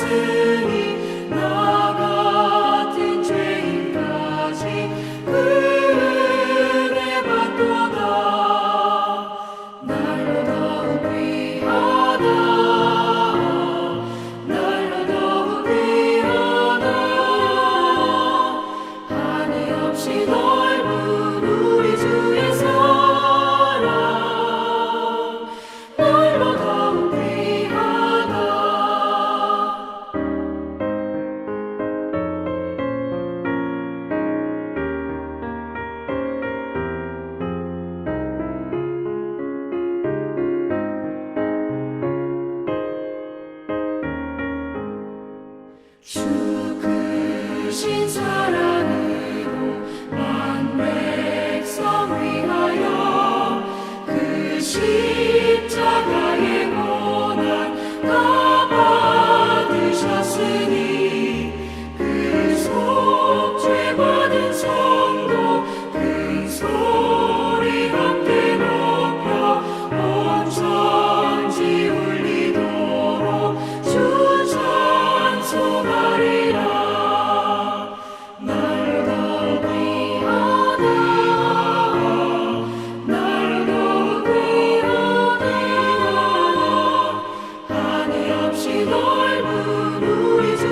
하셨으니 나 같은 죄인까지 그 은혜 받도다. 날로 더욱 귀하다. 날로 더욱 귀하다. 한이 없이 넓은 우리 주의 사랑 날로 더욱 귀하다. 주 크신 사랑으로 만 백성 위하여 그 십자가의 고난 다 받으셨으니 그 속죄 받은 성도 큰 소리 함께 높여 온 천지 울리도록 주 찬송하리라. 날로 더욱 귀하다. 날로 더욱 귀하다. 한이 없이 넓은 우리 주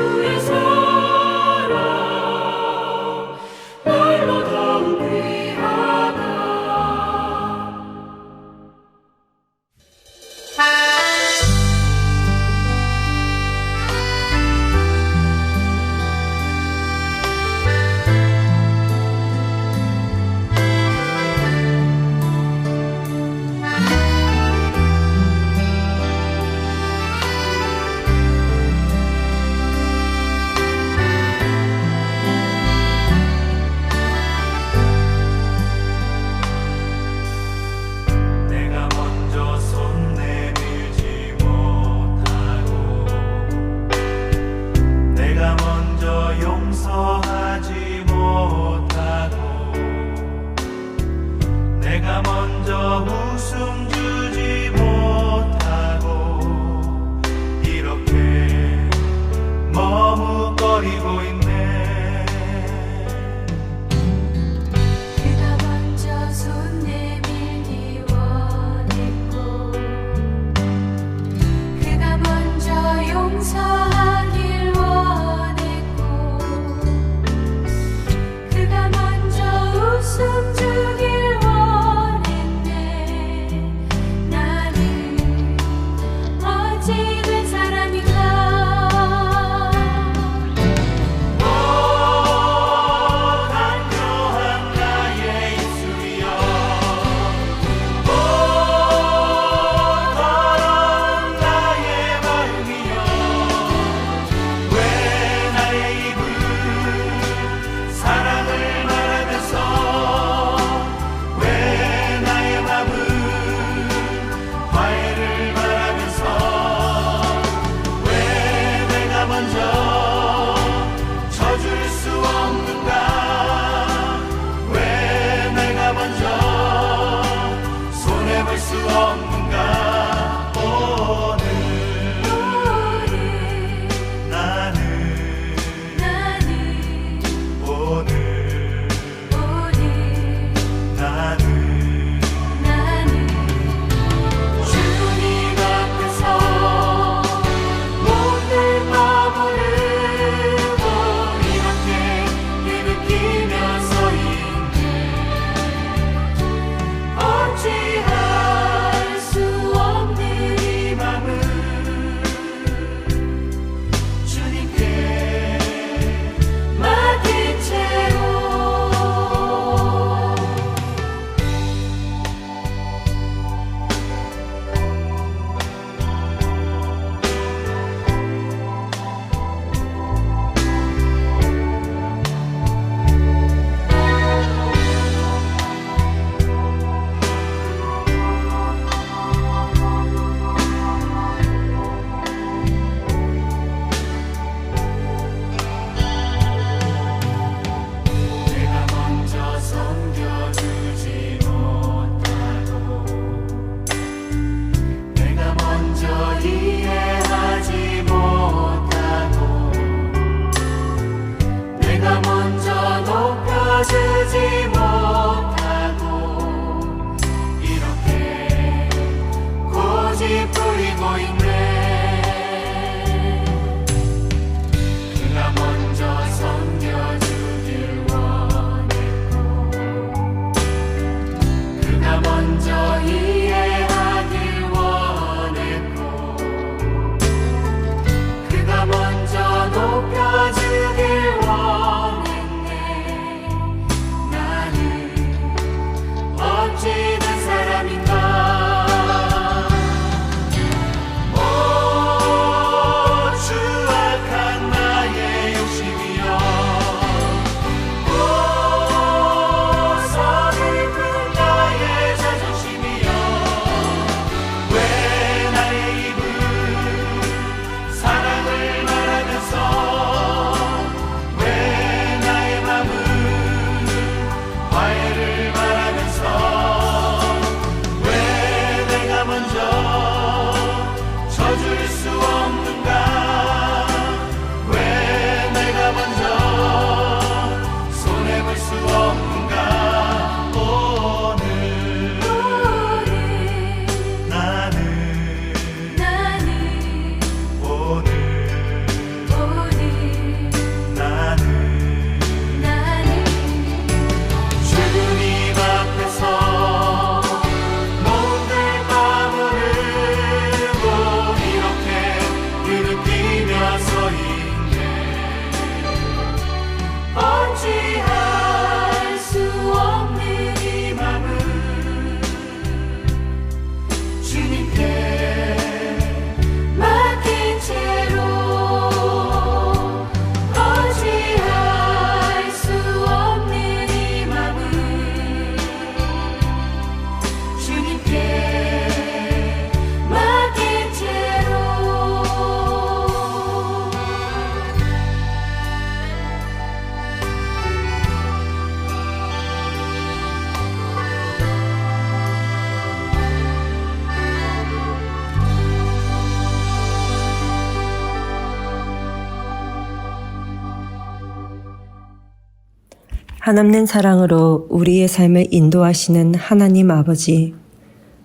한없는 사랑으로 우리의 삶을 인도하시는 하나님 아버지,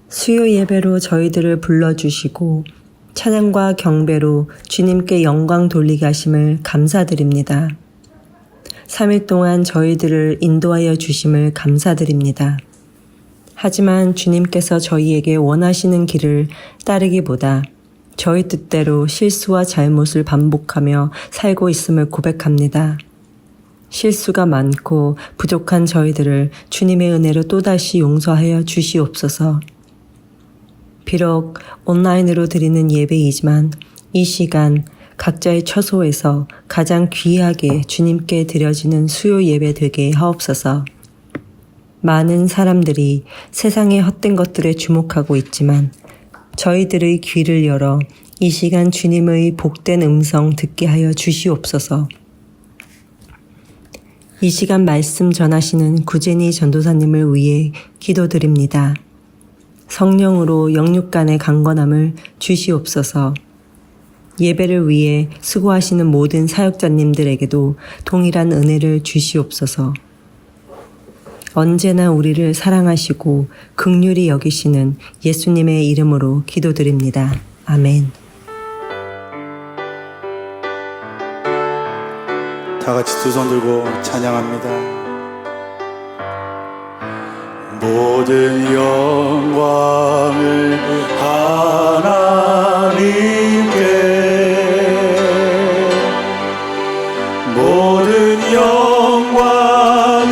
수요 예배로 저희들을 불러주시고 찬양과 경배로 주님께 영광 돌리게 하심을 감사드립니다. 3일 동안 저희들을 인도하여 주심을 감사드립니다. 하지만 주님께서 저희에게 원하시는 길을 따르기보다 저희 뜻대로 실수와 잘못을 반복하며 살고 있음을 고백합니다. 실수가 많고 부족한 저희들을 주님의 은혜로 또다시 용서하여 주시옵소서. 비록 온라인으로 드리는 예배이지만 이 시간 각자의 처소에서 가장 귀하게 주님께 드려지는 수요 예배 되게 하옵소서. 많은 사람들이 세상의 헛된 것들에 주목하고 있지만 저희들의 귀를 열어 이 시간 주님의 복된 음성 듣게 하여 주시옵소서. 이 시간 말씀 전하시는 구제니 전도사님을 위해 기도드립니다. 성령으로 영육간의 강건함을 주시옵소서. 예배를 위해 수고하시는 모든 사역자님들에게도 동일한 은혜를 주시옵소서. 언제나 우리를 사랑하시고 긍휼히 여기시는 예수님의 이름으로 기도드립니다. 아멘. 다 같이 두 손 들고 찬양합니다. 모든 영광을 하나님께, 모든 영광을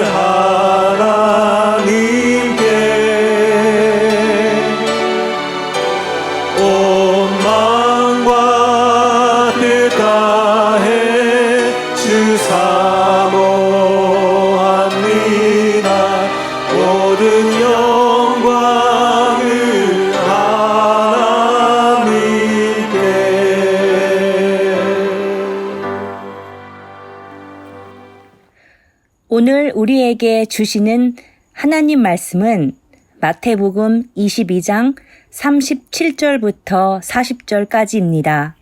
하나님께, 온 마음과 뜻 다해 주 사모합니다. 모든 영광을 하나님께. 오늘 우리에게 주시는 하나님 말씀은 마태복음 22장 37절부터 40절까지입니다.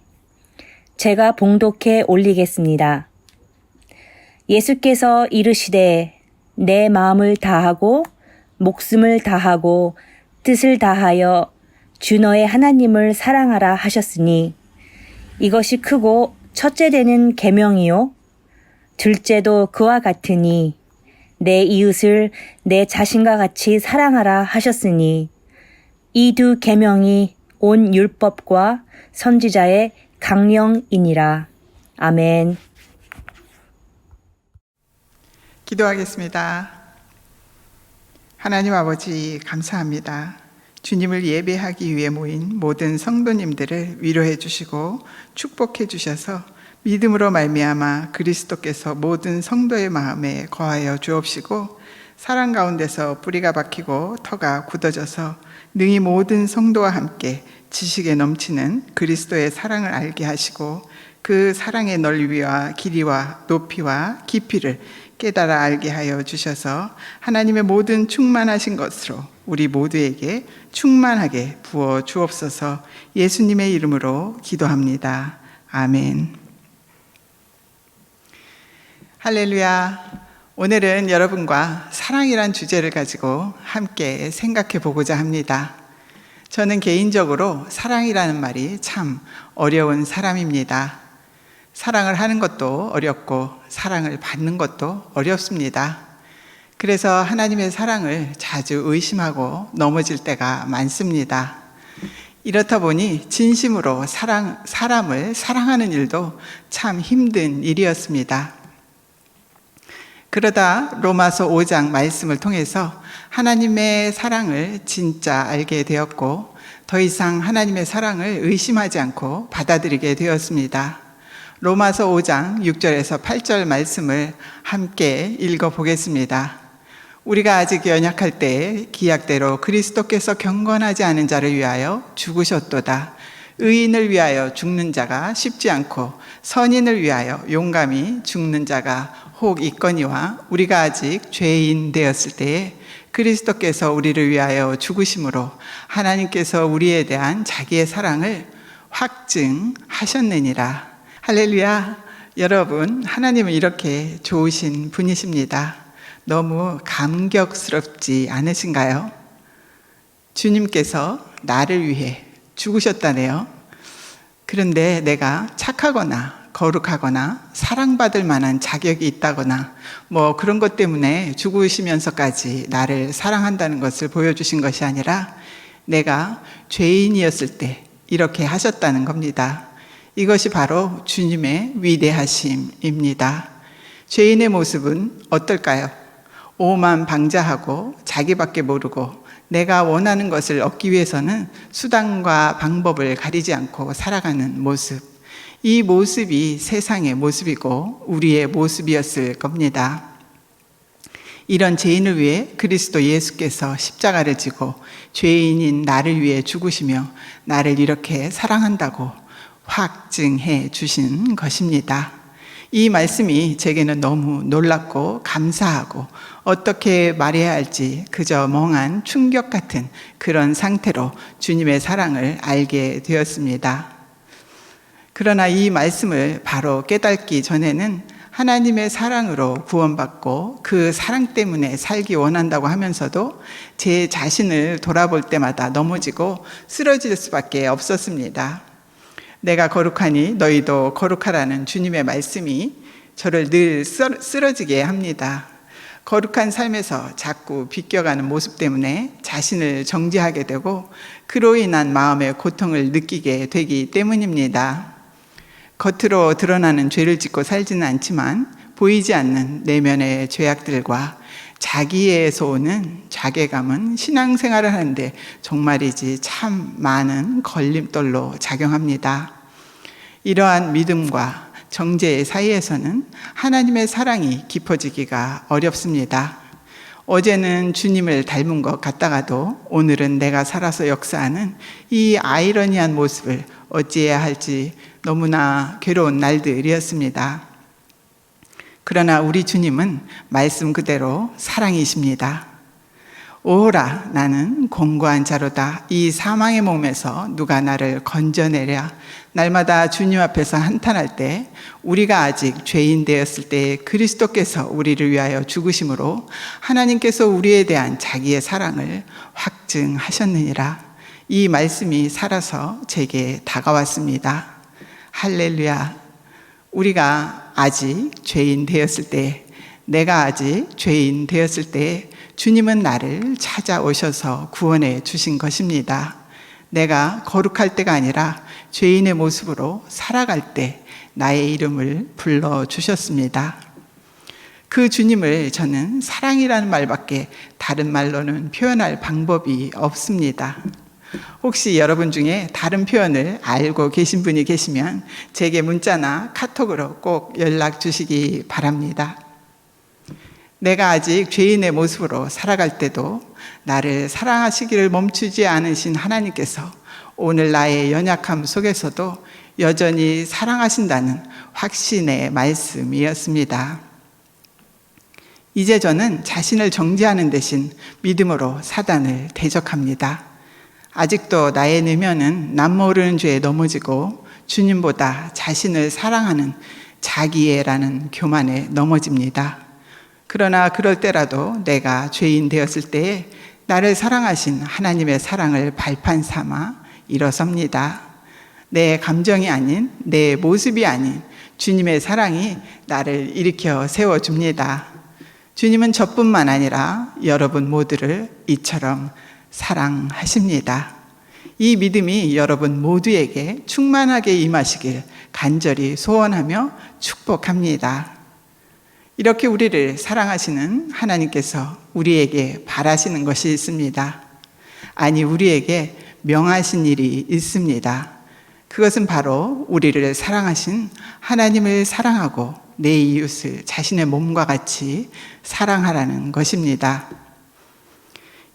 제가 봉독해 올리겠습니다. 예수께서 이르시되 내 마음을 다하고 목숨을 다하고 뜻을 다하여 주 너의 하나님을 사랑하라 하셨으니 이것이 크고 첫째 되는 계명이요 둘째도 그와 같으니 내 이웃을 내 자신과 같이 사랑하라 하셨으니 이 두 계명이 온 율법과 선지자의 강령이니라. 아멘. 기도하겠습니다. 하나님 아버지 감사합니다. 주님을 예배하기 위해 모인 모든 성도님들을 위로해 주시고 축복해 주셔서 믿음으로 말미암아 그리스도께서 모든 성도의 마음에 거하여 주옵시고 사랑 가운데서 뿌리가 박히고 터가 굳어져서 능히 모든 성도와 함께 지식에 넘치는 그리스도의 사랑을 알게 하시고 그 사랑의 넓이와 길이와 높이와 깊이를 깨달아 알게 하여 주셔서 하나님의 모든 충만하신 것으로 우리 모두에게 충만하게 부어 주옵소서. 예수님의 이름으로 기도합니다. 아멘. 할렐루야. 오늘은 여러분과 사랑이란 주제를 가지고 함께 생각해 보고자 합니다. 저는 개인적으로 사랑이라는 말이 참 어려운 사람입니다. 사랑을 하는 것도 어렵고 사랑을 받는 것도 어렵습니다. 그래서 하나님의 사랑을 자주 의심하고 넘어질 때가 많습니다. 이렇다 보니 진심으로 사람을 사랑하는 일도 참 힘든 일이었습니다. 그러다 로마서 5장 말씀을 통해서 하나님의 사랑을 진짜 알게 되었고 더 이상 하나님의 사랑을 의심하지 않고 받아들이게 되었습니다. 로마서 5장 6절에서 8절 말씀을 함께 읽어보겠습니다. 우리가 아직 연약할 때에 기약대로 그리스도께서 경건하지 않은 자를 위하여 죽으셨도다. 의인을 위하여 죽는 자가 쉽지 않고 선인을 위하여 용감히 죽는 자가 혹 있거니와 우리가 아직 죄인 되었을 때에 그리스도께서 우리를 위하여 죽으심으로 하나님께서 우리에 대한 자기의 사랑을 확증하셨느니라. 할렐루야. 여러분, 하나님은 이렇게 좋으신 분이십니다. 너무 감격스럽지 않으신가요? 주님께서 나를 위해 죽으셨다네요. 그런데 내가 착하거나 거룩하거나 사랑받을 만한 자격이 있다거나 뭐 그런 것 때문에 죽으시면서까지 나를 사랑한다는 것을 보여주신 것이 아니라 내가 죄인이었을 때 이렇게 하셨다는 겁니다. 이것이 바로 주님의 위대하심입니다. 죄인의 모습은 어떨까요? 오만방자하고 자기밖에 모르고 내가 원하는 것을 얻기 위해서는 수단과 방법을 가리지 않고 살아가는 모습. 이 모습이 세상의 모습이고 우리의 모습이었을 겁니다. 이런 죄인을 위해 그리스도 예수께서 십자가를 지고 죄인인 나를 위해 죽으시며 나를 이렇게 사랑한다고 확증해 주신 것입니다. 이 말씀이 제게는 너무 놀랍고 감사하고 어떻게 말해야 할지 그저 멍한 충격 같은 그런 상태로 주님의 사랑을 알게 되었습니다. 그러나 이 말씀을 바로 깨닫기 전에는 하나님의 사랑으로 구원받고 그 사랑 때문에 살기 원한다고 하면서도 제 자신을 돌아볼 때마다 넘어지고 쓰러질 수밖에 없었습니다. 내가 거룩하니 너희도 거룩하라는 주님의 말씀이 저를 늘 쓰러지게 합니다. 거룩한 삶에서 자꾸 비껴가는 모습 때문에 자신을 정죄하게 되고 그로 인한 마음의 고통을 느끼게 되기 때문입니다. 겉으로 드러나는 죄를 짓고 살지는 않지만 보이지 않는 내면의 죄악들과 자기애에서 오는 자괴감은 신앙생활을 하는데 정말이지 참 많은 걸림돌로 작용합니다. 이러한 믿음과 정죄의 사이에서는 하나님의 사랑이 깊어지기가 어렵습니다. 어제는 주님을 닮은 것 같다가도 오늘은 내가 살아서 역사하는 이 아이러니한 모습을 어찌해야 할지 너무나 괴로운 날들이었습니다. 그러나 우리 주님은 말씀 그대로 사랑이십니다. 오라, 나는 공고한 자로다. 이 사망의 몸에서 누가 나를 건져내랴. 날마다 주님 앞에서 한탄할 때 우리가 아직 죄인 되었을 때 그리스도께서 우리를 위하여 죽으심으로 하나님께서 우리에 대한 자기의 사랑을 확증하셨느니라. 이 말씀이 살아서 제게 다가왔습니다. 할렐루야. 우리가 아직 죄인 되었을 때, 내가 아직 죄인 되었을 때 주님은 나를 찾아오셔서 구원해 주신 것입니다. 내가 거룩할 때가 아니라 죄인의 모습으로 살아갈 때 나의 이름을 불러주셨습니다. 그 주님을 저는 사랑이라는 말밖에 다른 말로는 표현할 방법이 없습니다. 혹시 여러분 중에 다른 표현을 알고 계신 분이 계시면 제게 문자나 카톡으로 꼭 연락 주시기 바랍니다. 내가 아직 죄인의 모습으로 살아갈 때도 나를 사랑하시기를 멈추지 않으신 하나님께서 오늘 나의 연약함 속에서도 여전히 사랑하신다는 확신의 말씀이었습니다. 이제 저는 자신을 정죄하는 대신 믿음으로 사단을 대적합니다. 아직도 나의 내면은 남 모르는 죄에 넘어지고 주님보다 자신을 사랑하는 자기애라는 교만에 넘어집니다. 그러나 그럴 때라도 내가 죄인 되었을 때에 나를 사랑하신 하나님의 사랑을 발판 삼아 일어섭니다. 내 감정이 아닌, 내 모습이 아닌 주님의 사랑이 나를 일으켜 세워줍니다. 주님은 저뿐만 아니라 여러분 모두를 이처럼 사랑하십니다. 이 믿음이 여러분 모두에게 충만하게 임하시길 간절히 소원하며 축복합니다. 이렇게 우리를 사랑하시는 하나님께서 우리에게 바라시는 것이 있습니다. 아니, 우리에게 명하신 일이 있습니다. 그것은 바로 우리를 사랑하신 하나님을 사랑하고 내 이웃을 자신의 몸과 같이 사랑하라는 것입니다.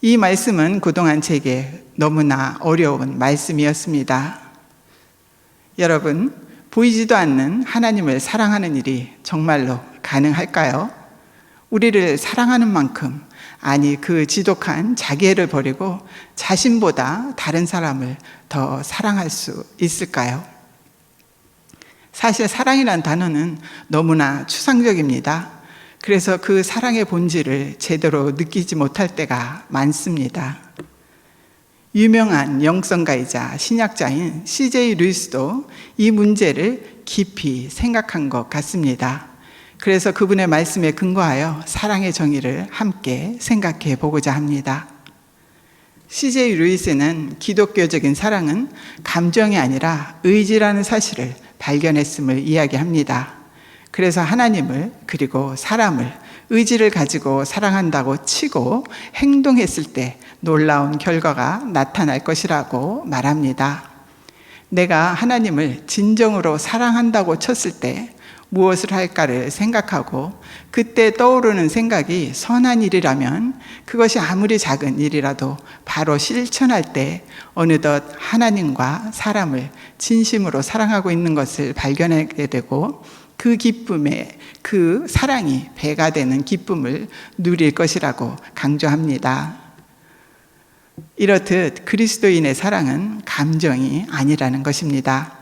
이 말씀은 그동안 제게 너무나 어려운 말씀이었습니다. 여러분, 보이지도 않는 하나님을 사랑하는 일이 정말로 가능할까요? 우리를 사랑하는 만큼, 아니 그 지독한 자기애를 버리고 자신보다 다른 사람을 더 사랑할 수 있을까요? 사실 사랑이란 단어는 너무나 추상적입니다. 그래서 그 사랑의 본질을 제대로 느끼지 못할 때가 많습니다. 유명한 영성가이자 신학자인 C.J. 루이스도 이 문제를 깊이 생각한 것 같습니다. 그래서 그분의 말씀에 근거하여 사랑의 정의를 함께 생각해 보고자 합니다. C.J. 루이스는 기독교적인 사랑은 감정이 아니라 의지라는 사실을 발견했음을 이야기합니다. 그래서 하나님을 그리고 사람을 의지를 가지고 사랑한다고 치고 행동했을 때 놀라운 결과가 나타날 것이라고 말합니다. 내가 하나님을 진정으로 사랑한다고 쳤을 때 무엇을 할까를 생각하고 그때 떠오르는 생각이 선한 일이라면 그것이 아무리 작은 일이라도 바로 실천할 때 어느덧 하나님과 사람을 진심으로 사랑하고 있는 것을 발견하게 되고 그 기쁨에 그 사랑이 배가 되는 기쁨을 누릴 것이라고 강조합니다. 이렇듯 그리스도인의 사랑은 감정이 아니라는 것입니다.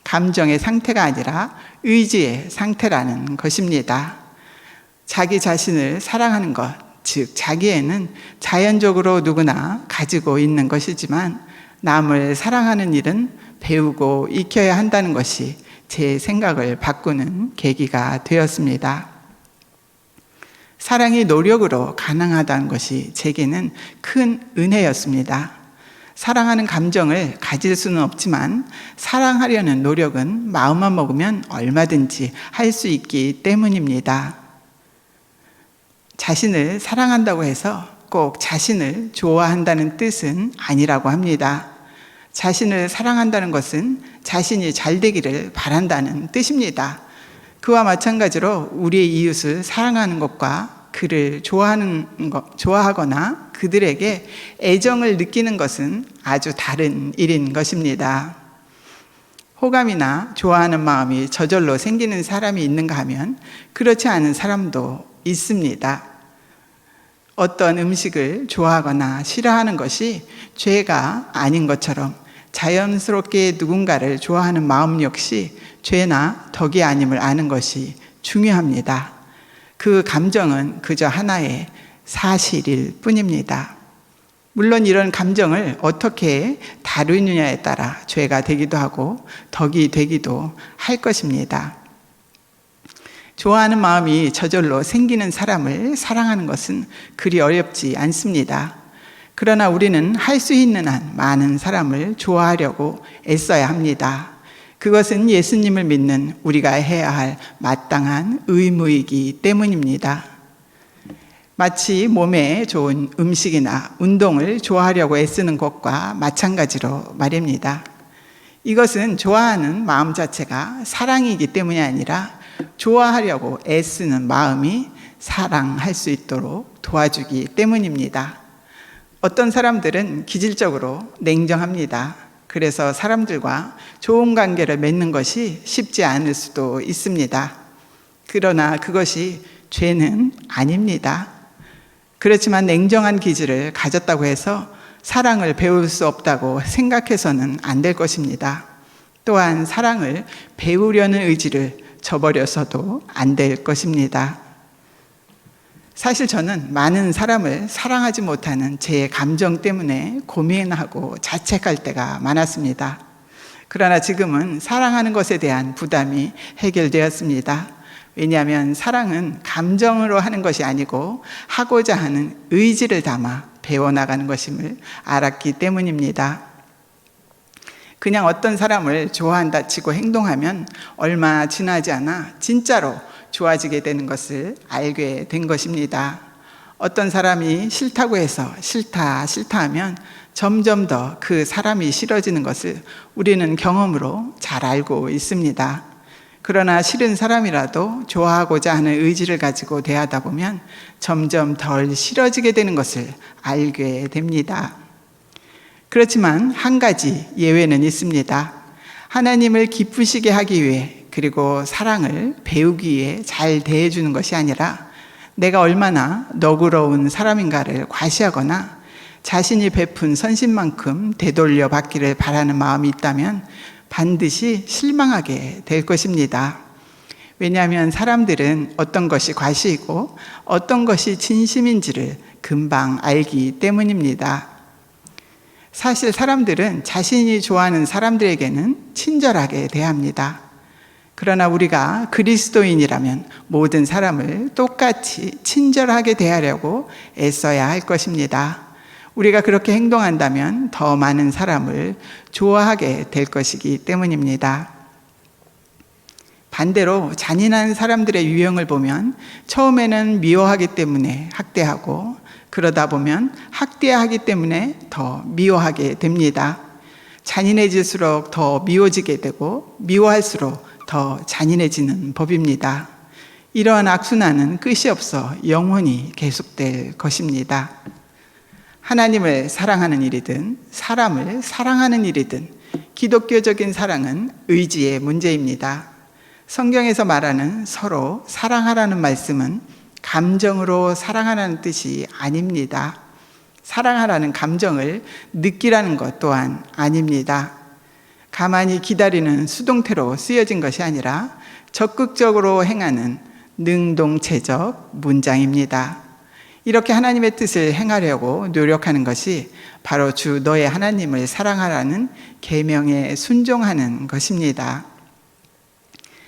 감정의 상태가 아니라 의지의 상태라는 것입니다. 자기 자신을 사랑하는 것, 즉 자기애는 자연적으로 누구나 가지고 있는 것이지만 남을 사랑하는 일은 배우고 익혀야 한다는 것이 제 생각을 바꾸는 계기가 되었습니다. 사랑이 노력으로 가능하다는 것이 제게는 큰 은혜였습니다. 사랑하는 감정을 가질 수는 없지만 사랑하려는 노력은 마음만 먹으면 얼마든지 할 수 있기 때문입니다. 자신을 사랑한다고 해서 꼭 자신을 좋아한다는 뜻은 아니라고 합니다. 자신을 사랑한다는 것은 자신이 잘 되기를 바란다는 뜻입니다. 그와 마찬가지로 우리의 이웃을 사랑하는 것과 그를 좋아하거나 그들에게 애정을 느끼는 것은 아주 다른 일인 것입니다. 호감이나 좋아하는 마음이 저절로 생기는 사람이 있는가 하면 그렇지 않은 사람도 있습니다. 어떤 음식을 좋아하거나 싫어하는 것이 죄가 아닌 것처럼 자연스럽게 누군가를 좋아하는 마음 역시 죄나 덕이 아님을 아는 것이 중요합니다. 그 감정은 그저 하나의 사실일 뿐입니다. 물론 이런 감정을 어떻게 다루느냐에 따라 죄가 되기도 하고 덕이 되기도 할 것입니다. 좋아하는 마음이 저절로 생기는 사람을 사랑하는 것은 그리 어렵지 않습니다. 그러나 우리는 할 수 있는 한 많은 사람을 좋아하려고 애써야 합니다. 그것은 예수님을 믿는 우리가 해야 할 마땅한 의무이기 때문입니다. 마치 몸에 좋은 음식이나 운동을 좋아하려고 애쓰는 것과 마찬가지로 말입니다. 이것은 좋아하는 마음 자체가 사랑이기 때문이 아니라 좋아하려고 애쓰는 마음이 사랑할 수 있도록 도와주기 때문입니다. 어떤 사람들은 기질적으로 냉정합니다. 그래서 사람들과 좋은 관계를 맺는 것이 쉽지 않을 수도 있습니다. 그러나 그것이 죄는 아닙니다. 그렇지만 냉정한 기질을 가졌다고 해서 사랑을 배울 수 없다고 생각해서는 안 될 것입니다. 또한 사랑을 배우려는 의지를 저버려서도 안 될 것입니다. 사실 저는 많은 사람을 사랑하지 못하는 제 감정 때문에 고민하고 자책할 때가 많았습니다. 그러나 지금은 사랑하는 것에 대한 부담이 해결되었습니다. 왜냐하면 사랑은 감정으로 하는 것이 아니고 하고자 하는 의지를 담아 배워나가는 것임을 알았기 때문입니다. 그냥 어떤 사람을 좋아한다 치고 행동하면 얼마 지나지 않아 진짜로 좋아지게 되는 것을 알게 된 것입니다. 어떤 사람이 싫다고 해서 싫다 하면 점점 더 그 사람이 싫어지는 것을 우리는 경험으로 잘 알고 있습니다. 그러나 싫은 사람이라도 좋아하고자 하는 의지를 가지고 대하다 보면 점점 덜 싫어지게 되는 것을 알게 됩니다. 그렇지만 한 가지 예외는 있습니다. 하나님을 기쁘시게 하기 위해 그리고 사랑을 배우기 위해 잘 대해주는 것이 아니라 내가 얼마나 너그러운 사람인가를 과시하거나 자신이 베푼 선심만큼 되돌려 받기를 바라는 마음이 있다면 반드시 실망하게 될 것입니다. 왜냐하면 사람들은 어떤 것이 과시이고 어떤 것이 진심인지를 금방 알기 때문입니다. 사실 사람들은 자신이 좋아하는 사람들에게는 친절하게 대합니다. 그러나 우리가 그리스도인이라면 모든 사람을 똑같이 친절하게 대하려고 애써야 할 것입니다. 우리가 그렇게 행동한다면 더 많은 사람을 좋아하게 될 것이기 때문입니다. 반대로 잔인한 사람들의 유형을 보면 처음에는 미워하기 때문에 학대하고 그러다 보면 학대하기 때문에 더 미워하게 됩니다. 잔인해질수록 더 미워지게 되고 미워할수록 더 잔인해지는 법입니다. 이러한 악순환은 끝이 없어 영원히 계속될 것입니다. 하나님을 사랑하는 일이든 사람을 사랑하는 일이든 기독교적인 사랑은 의지의 문제입니다. 성경에서 말하는 서로 사랑하라는 말씀은 감정으로 사랑하라는 뜻이 아닙니다. 사랑하라는 감정을 느끼라는 것 또한 아닙니다. 가만히 기다리는 수동태로 쓰여진 것이 아니라 적극적으로 행하는 능동체적 문장입니다. 이렇게 하나님의 뜻을 행하려고 노력하는 것이 바로 주 너의 하나님을 사랑하라는 계명에 순종하는 것입니다.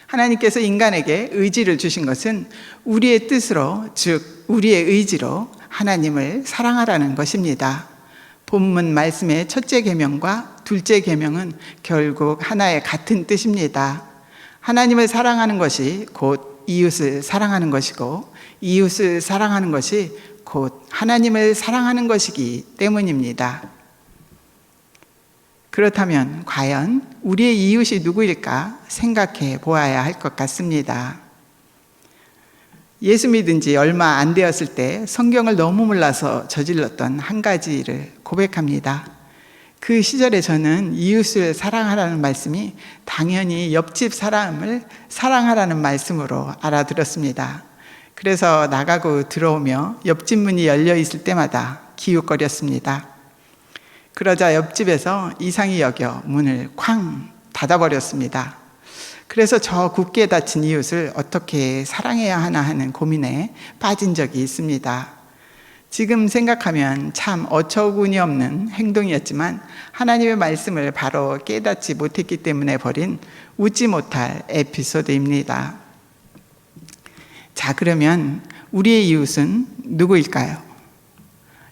하나님께서 인간에게 의지를 주신 것은 우리의 뜻으로, 즉 우리의 의지로 하나님을 사랑하라는 것입니다. 본문 말씀의 첫째 계명과 둘째 계명은 결국 하나의 같은 뜻입니다. 하나님을 사랑하는 것이 곧 이웃을 사랑하는 것이고 이웃을 사랑하는 것이 곧 하나님을 사랑하는 것이기 때문입니다. 그렇다면 과연 우리의 이웃이 누구일까 생각해 보아야 할 것 같습니다. 예수 믿은 지 얼마 안 되었을 때 성경을 너무 몰라서 저질렀던 한 가지를 고백합니다. 그 시절에 저는 이웃을 사랑하라는 말씀이 당연히 옆집 사람을 사랑하라는 말씀으로 알아들었습니다. 그래서 나가고 들어오며 옆집 문이 열려 있을 때마다 기웃거렸습니다. 그러자 옆집에서 이상히 여겨 문을 쾅 닫아버렸습니다. 그래서 저 굳게 닫힌 이웃을 어떻게 사랑해야 하나 하는 고민에 빠진 적이 있습니다. 지금 생각하면 참 어처구니 없는 행동이었지만 하나님의 말씀을 바로 깨닫지 못했기 때문에 벌인 웃지 못할 에피소드입니다. 자, 그러면 우리의 이웃은 누구일까요?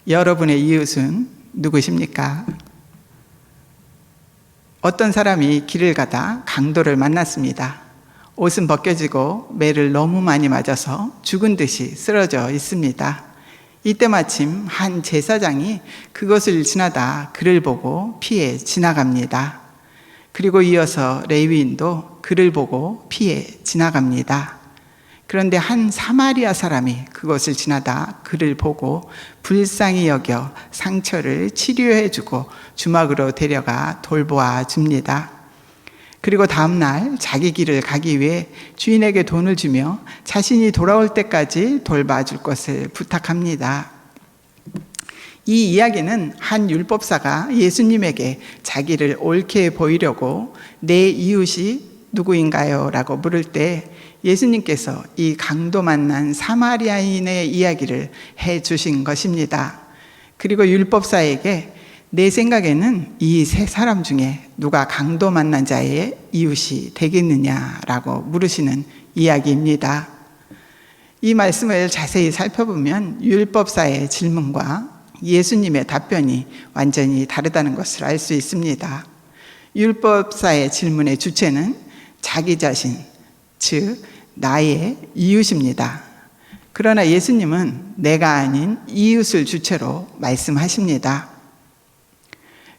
여러분의 이웃은 누구십니까? 어떤 사람이 길을 가다 강도를 만났습니다. 옷은 벗겨지고 매를 너무 많이 맞아서 죽은 듯이 쓰러져 있습니다. 이때 마침 한 제사장이 그것을 지나다 그를 보고 피해 지나갑니다. 그리고 이어서 레위인도 그를 보고 피해 지나갑니다. 그런데 한 사마리아 사람이 그것을 지나다 그를 보고 불쌍히 여겨 상처를 치료해주고 주막으로 데려가 돌보아 줍니다. 그리고 다음날 자기 길을 가기 위해 주인에게 돈을 주며 자신이 돌아올 때까지 돌봐줄 것을 부탁합니다. 이 이야기는 한 율법사가 예수님에게 자기를 옳게 보이려고 내 이웃이 누구인가요? 라고 물을 때 예수님께서 이 강도 만난 사마리아인의 이야기를 해 주신 것입니다. 그리고 율법사에게 내 생각에는 이 세 사람 중에 누가 강도 만난 자의 이웃이 되겠느냐라고 물으시는 이야기입니다. 이 말씀을 자세히 살펴보면 율법사의 질문과 예수님의 답변이 완전히 다르다는 것을 알 수 있습니다. 율법사의 질문의 주체는 자기 자신, 즉 나의 이웃입니다. 그러나 예수님은 내가 아닌 이웃을 주체로 말씀하십니다.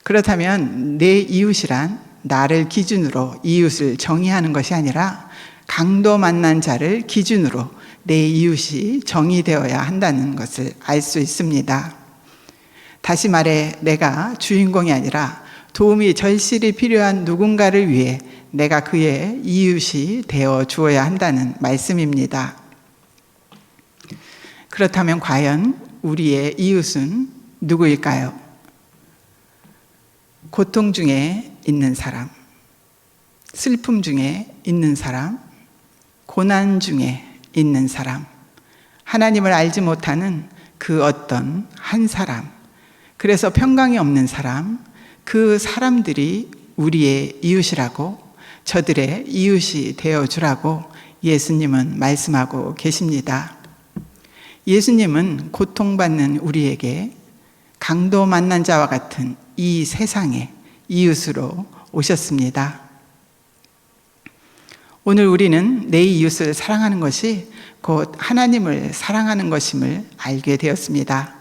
그렇다면 내 이웃이란 나를 기준으로 이웃을 정의하는 것이 아니라 강도 만난 자를 기준으로 내 이웃이 정의되어야 한다는 것을 알 수 있습니다. 다시 말해 내가 주인공이 아니라 도움이 절실히 필요한 누군가를 위해 내가 그의 이웃이 되어 주어야 한다는 말씀입니다. 그렇다면 과연 우리의 이웃은 누구일까요? 고통 중에 있는 사람, 슬픔 중에 있는 사람, 고난 중에 있는 사람, 하나님을 알지 못하는 그 어떤 한 사람, 그래서 평강이 없는 사람, 그 사람들이 우리의 이웃이라고, 저들의 이웃이 되어주라고 예수님은 말씀하고 계십니다. 예수님은 고통받는 우리에게 강도 만난 자와 같은 이 세상의 이웃으로 오셨습니다. 오늘 우리는 내 이웃을 사랑하는 것이 곧 하나님을 사랑하는 것임을 알게 되었습니다.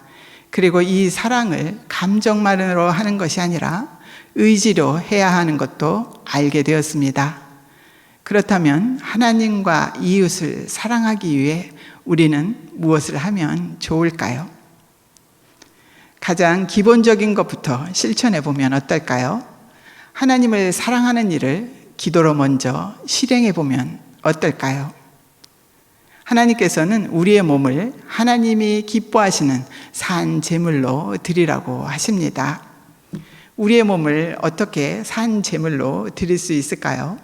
그리고 이 사랑을 감정만으로 하는 것이 아니라 의지로 해야 하는 것도 알게 되었습니다. 그렇다면 하나님과 이웃을 사랑하기 위해 우리는 무엇을 하면 좋을까요? 가장 기본적인 것부터 실천해 보면 어떨까요? 하나님을 사랑하는 일을 기도로 먼저 실행해 보면 어떨까요? 하나님께서는 우리의 몸을 하나님이 기뻐하시는 산 제물로 드리라고 하십니다. 우리의 몸을 어떻게 산 제물로 드릴 수 있을까요?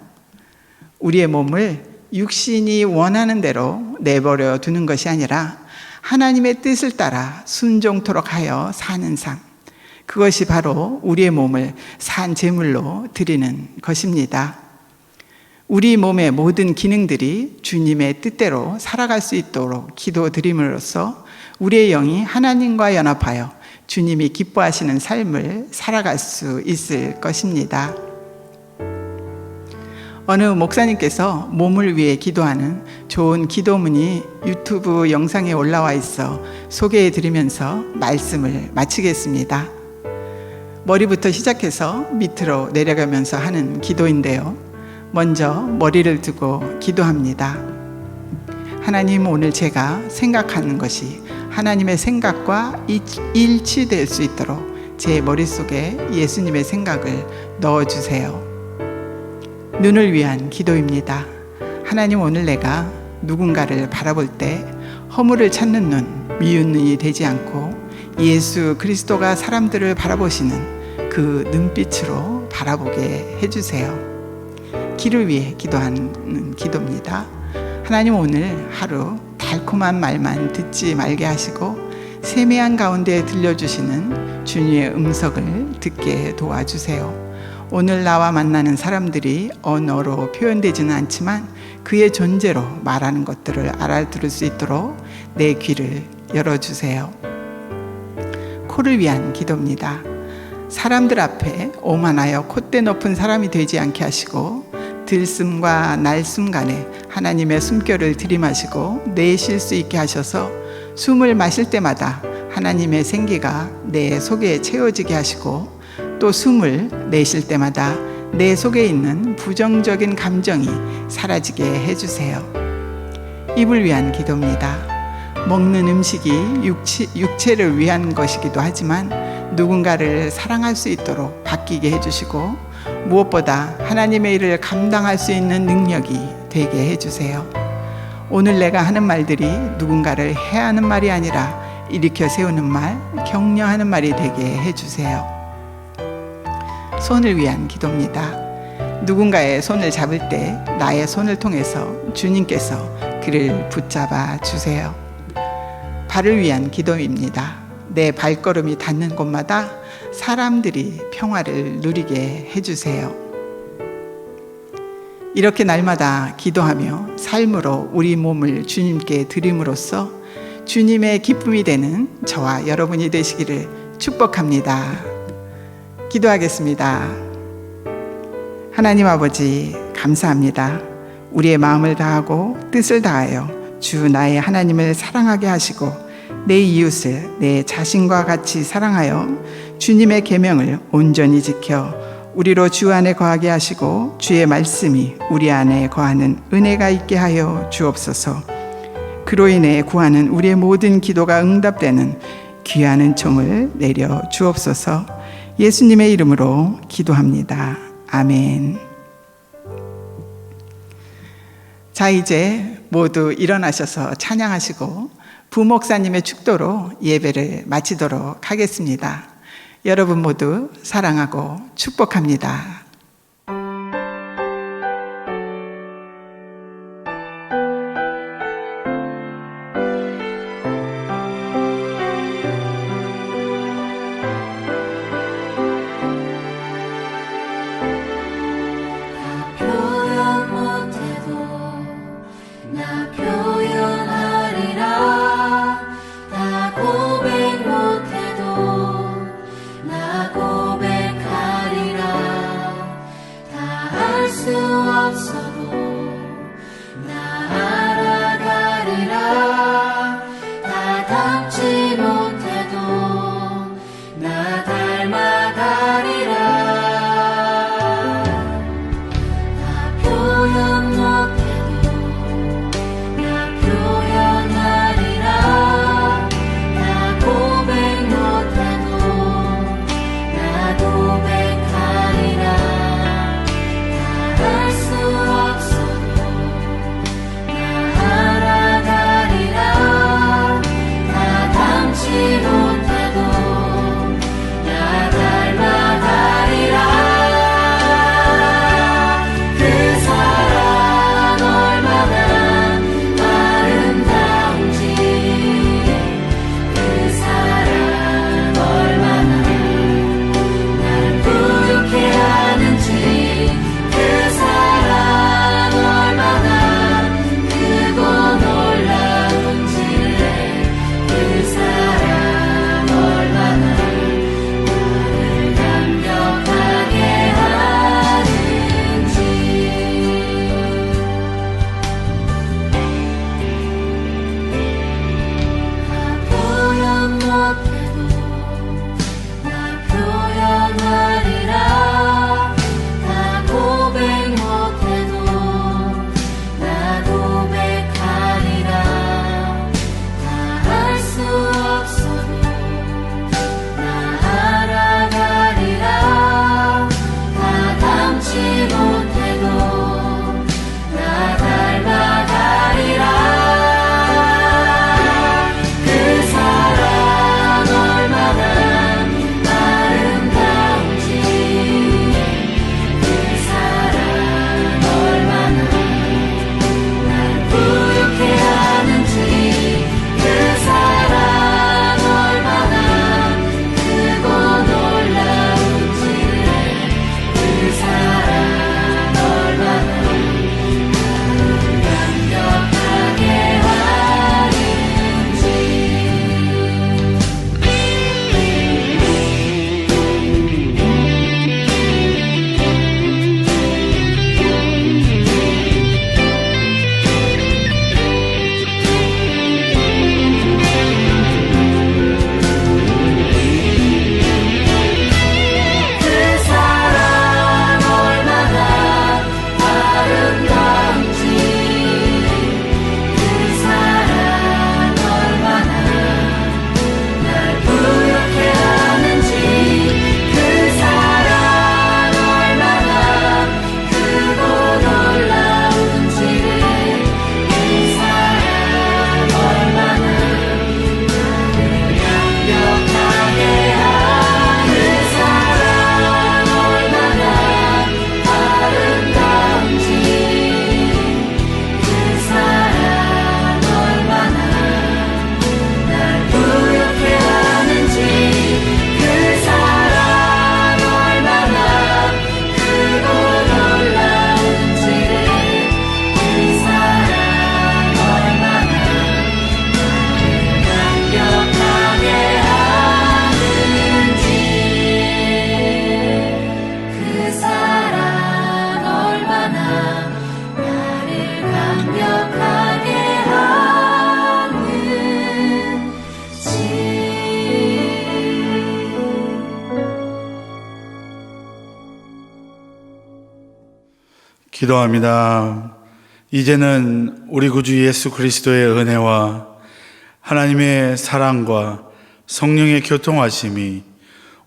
우리의 몸을 육신이 원하는 대로 내버려 두는 것이 아니라 하나님의 뜻을 따라 순종토록 하여 사는 삶, 그것이 바로 우리의 몸을 산 제물로 드리는 것입니다. 우리 몸의 모든 기능들이 주님의 뜻대로 살아갈 수 있도록 기도드림으로써 우리의 영이 하나님과 연합하여 주님이 기뻐하시는 삶을 살아갈 수 있을 것입니다. 어느 목사님께서 몸을 위해 기도하는 좋은 기도문이 유튜브 영상에 올라와 있어 소개해 드리면서 말씀을 마치겠습니다. 머리부터 시작해서 밑으로 내려가면서 하는 기도인데요. 먼저 머리를 두고 기도합니다. 하나님, 오늘 제가 생각하는 것이 하나님의 생각과 일치될 수 있도록 제 머릿속에 예수님의 생각을 넣어주세요. 눈을 위한 기도입니다. 하나님, 오늘 내가 누군가를 바라볼 때 허물을 찾는 눈, 미운 눈이 되지 않고 예수 그리스도가 사람들을 바라보시는 그 눈빛으로 바라보게 해주세요. 길을 위해 기도하는 기도입니다. 하나님, 오늘 하루 달콤한 말만 듣지 말게 하시고 세미한 가운데 들려주시는 주님의 음성을 듣게 도와주세요. 오늘 나와 만나는 사람들이 언어로 표현되지는 않지만 그의 존재로 말하는 것들을 알아들을 수 있도록 내 귀를 열어주세요. 코를 위한 기도입니다. 사람들 앞에 오만하여 콧대 높은 사람이 되지 않게 하시고 들숨과 날숨 간에 하나님의 숨결을 들이마시고 내쉴 수 있게 하셔서 숨을 마실 때마다 하나님의 생기가 내 속에 채워지게 하시고 또 숨을 내쉴 때마다 내 속에 있는 부정적인 감정이 사라지게 해주세요. 입을 위한 기도입니다. 먹는 음식이 육체를 위한 것이기도 하지만 누군가를 사랑할 수 있도록 바뀌게 해주시고 무엇보다 하나님의 일을 감당할 수 있는 능력이 되게 해주세요. 오늘 내가 하는 말들이 누군가를 해하는 말이 아니라 일으켜 세우는 말, 격려하는 말이 되게 해주세요. 손을 위한 기도입니다. 누군가의 손을 잡을 때 나의 손을 통해서 주님께서 그를 붙잡아 주세요. 발을 위한 기도입니다. 내 발걸음이 닿는 곳마다 사람들이 평화를 누리게 해주세요. 이렇게 날마다 기도하며 삶으로 우리 몸을 주님께 드림으로써 주님의 기쁨이 되는 저와 여러분이 되시기를 축복합니다. 기도하겠습니다. 하나님 아버지, 감사합니다. 우리의 마음을 다하고 뜻을 다하여 주 나의 하나님을 사랑하게 하시고 내 이웃을 내 자신과 같이 사랑하여 주님의 계명을 온전히 지켜 우리로 주 안에 거하게 하시고 주의 말씀이 우리 안에 거하는 은혜가 있게 하여 주옵소서. 그로 인해 구하는 우리의 모든 기도가 응답되는 귀한 은총을 내려 주옵소서. 예수님의 이름으로 기도합니다. 아멘. 자, 이제 모두 일어나셔서 찬양하시고 부목사님의 축도로 예배를 마치도록 하겠습니다. 여러분 모두 사랑하고 축복합니다. 표현 못해도 나 표현하리라. 다 고백 못해도 나 고백하리라. 다 알 수 없어도 나 알아가리라. 다 닮지 못해도 나 닮아가리라. 다 표현 못해도 나 표현하리라. 다 고백 못해도 나 고백하리라. 다 알 수 없어도 나 알아가리라. 다 닮지 못해도 나 닮아가리라. 그 사랑 얼마나 아름다운지, 그 사랑 얼마나 날 부유케 하는지, 그 사랑 얼마나 크고 놀라운지, 그 사랑 얼마나 나를 감격하게 하는지. 다 표현 못해도 나 표현하리라. 다 고백 못해도 나 고백하리라. 다 알 수 없어도 나 알아가리라. 다 닮지 못해도 나 닮아가리라. 그 사랑 얼마나 아름다운지, 그 사랑 얼마나 날 부유케 하는지, 그 사랑 얼마나 크고 놀라운지, 그 사랑 얼마나 나를 감격하게 하는지. 그 사랑 얼마나 아름다운지, 그 사랑 얼마나 날 부유케 하는지, 그 사랑 얼마나 크고 놀라운지, 그 사랑 얼마나 나를 감격하게 하는, 그 사랑 얼마나 아름다운지, 그 사랑 얼마나 날 부유케 하는지, 그 사랑 얼마나 크고 놀라운지, 그 사랑 얼마나 나를 감격하게 하는지, 그 사랑 얼마나 나를 감격하게 하는지. 기도합니다. 이제는 우리 구주 예수 그리스도의 은혜와 하나님의 사랑과 성령의 교통하심이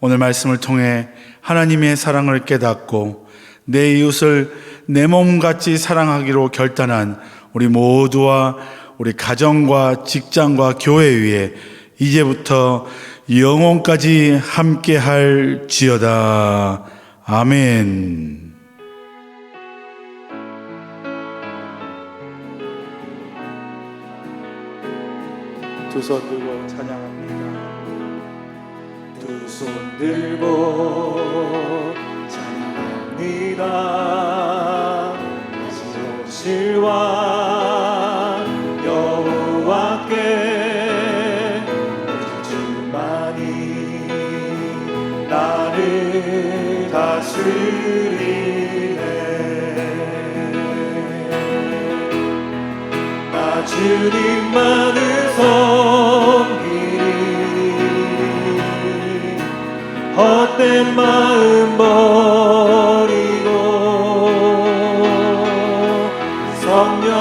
오늘 말씀을 통해 하나님의 사랑을 깨닫고 내 이웃을 내 몸같이 사랑하기로 결단한 우리 모두와 우리 가정과 직장과 교회 위에 이제부터 영원까지 함께할지어다. 아멘. 두 손 들고 찬양합니다. 두 손 들고 찬양합니다. 주님만을 섬기리 헛된 마음 버리고 성령